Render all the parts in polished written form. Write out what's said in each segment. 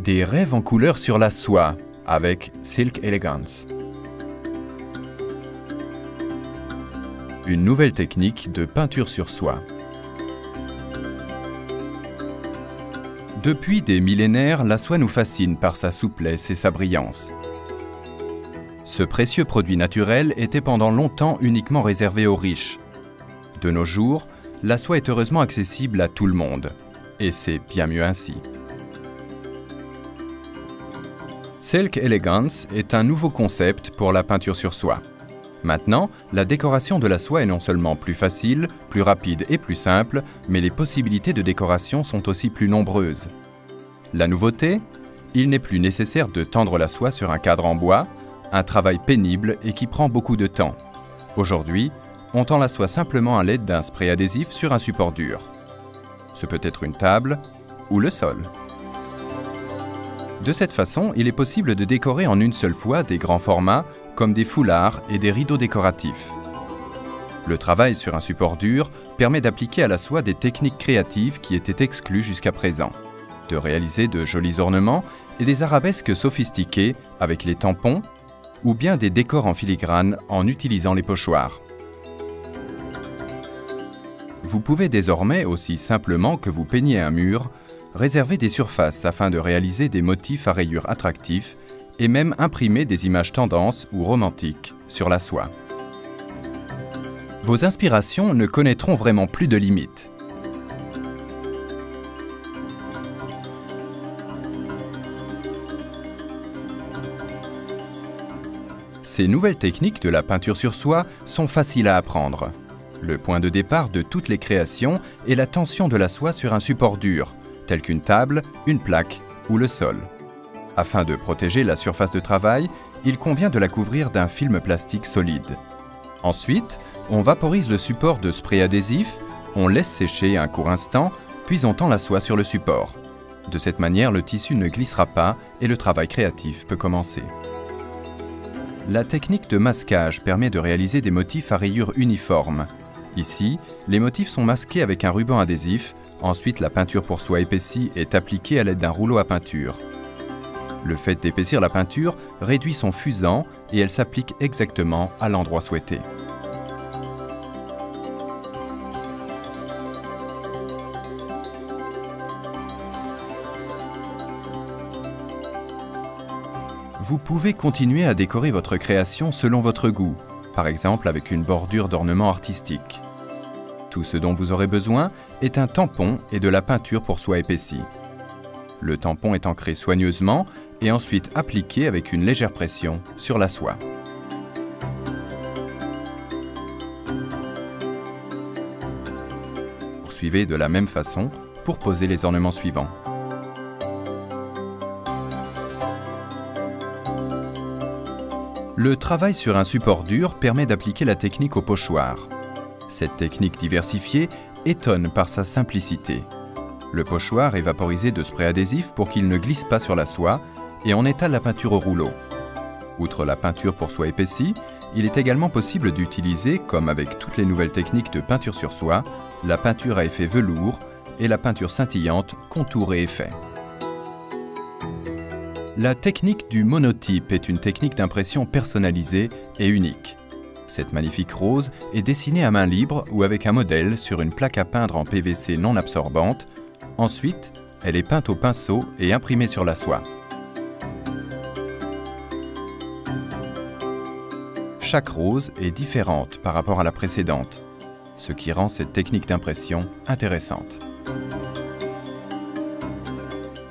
Des rêves en couleur sur la soie avec Silk Elegance. Une nouvelle technique de peinture sur soie. Depuis des millénaires, la soie nous fascine par sa souplesse et sa brillance. Ce précieux produit naturel était pendant longtemps uniquement réservé aux riches. De nos jours, la soie est heureusement accessible à tout le monde. Et c'est bien mieux ainsi. Silk Elegance est un nouveau concept pour la peinture sur soie. Maintenant, la décoration de la soie est non seulement plus facile, plus rapide et plus simple, mais les possibilités de décoration sont aussi plus nombreuses. La nouveauté ? Il n'est plus nécessaire de tendre la soie sur un cadre en bois, un travail pénible et qui prend beaucoup de temps. Aujourd'hui, on tend la soie simplement à l'aide d'un spray adhésif sur un support dur. Ce peut être une table ou le sol. De cette façon, il est possible de décorer en une seule fois des grands formats comme des foulards et des rideaux décoratifs. Le travail sur un support dur permet d'appliquer à la soie des techniques créatives qui étaient exclues jusqu'à présent, de réaliser de jolis ornements et des arabesques sophistiquées avec les tampons ou bien des décors en filigrane en utilisant les pochoirs. Vous pouvez désormais, aussi simplement que vous peignez un mur, réserver des surfaces afin de réaliser des motifs à rayures attractifs et même imprimer des images tendances ou romantiques sur la soie. Vos inspirations ne connaîtront vraiment plus de limites. Ces nouvelles techniques de la peinture sur soie sont faciles à apprendre. Le point de départ de toutes les créations est la tension de la soie sur un support dur, tel qu'une table, une plaque ou le sol. Afin de protéger la surface de travail, il convient de la couvrir d'un film plastique solide. Ensuite, on vaporise le support de spray adhésif, on laisse sécher un court instant, puis on tend la soie sur le support. De cette manière, le tissu ne glissera pas et le travail créatif peut commencer. La technique de masquage permet de réaliser des motifs à rayures uniformes. Ici, les motifs sont masqués avec un ruban adhésif. Ensuite, la peinture pour soie épaissie est appliquée à l'aide d'un rouleau à peinture. Le fait d'épaissir la peinture réduit son fusant et elle s'applique exactement à l'endroit souhaité. Vous pouvez continuer à décorer votre création selon votre goût, par exemple avec une bordure d'ornement artistique. Tout ce dont vous aurez besoin est un tampon et de la peinture pour soie épaissie. Le tampon est ancré soigneusement et ensuite appliqué avec une légère pression sur la soie. Poursuivez de la même façon pour poser les ornements suivants. Le travail sur un support dur permet d'appliquer la technique au pochoir. Cette technique diversifiée étonne par sa simplicité. Le pochoir est vaporisé de spray adhésif pour qu'il ne glisse pas sur la soie et on étale la peinture au rouleau. Outre la peinture pour soie épaissie, il est également possible d'utiliser, comme avec toutes les nouvelles techniques de peinture sur soie, la peinture à effet velours et la peinture scintillante contour et effet. La technique du monotype est une technique d'impression personnalisée et unique. Cette magnifique rose est dessinée à main libre ou avec un modèle sur une plaque à peindre en PVC non absorbante. Ensuite, elle est peinte au pinceau et imprimée sur la soie. Chaque rose est différente par rapport à la précédente, ce qui rend cette technique d'impression intéressante.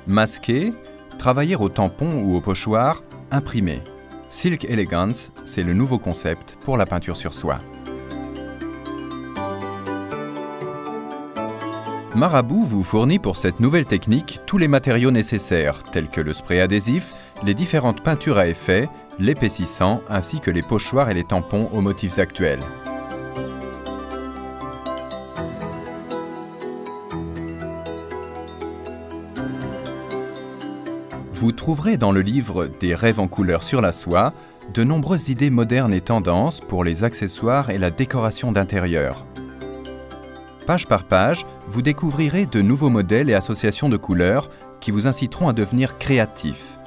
Masquer, travailler au tampon ou au pochoir, imprimer. Silk Elegance, c'est le nouveau concept pour la peinture sur soie. Marabout vous fournit pour cette nouvelle technique tous les matériaux nécessaires, tels que le spray adhésif, les différentes peintures à effet, l'épaississant, ainsi que les pochoirs et les tampons aux motifs actuels. Vous trouverez dans le livre « Des rêves en couleur sur la soie » de nombreuses idées modernes et tendances pour les accessoires et la décoration d'intérieur. Page par page, vous découvrirez de nouveaux modèles et associations de couleurs qui vous inciteront à devenir créatif.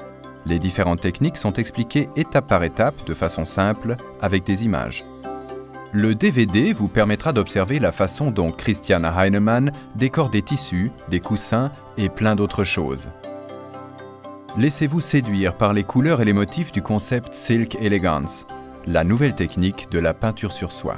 Les différentes techniques sont expliquées étape par étape, de façon simple, avec des images. Le DVD vous permettra d'observer la façon dont Christiane Heinemann décore des tissus, des coussins et plein d'autres choses. Laissez-vous séduire par les couleurs et les motifs du concept Silk Elegance, la nouvelle technique de la peinture sur soie.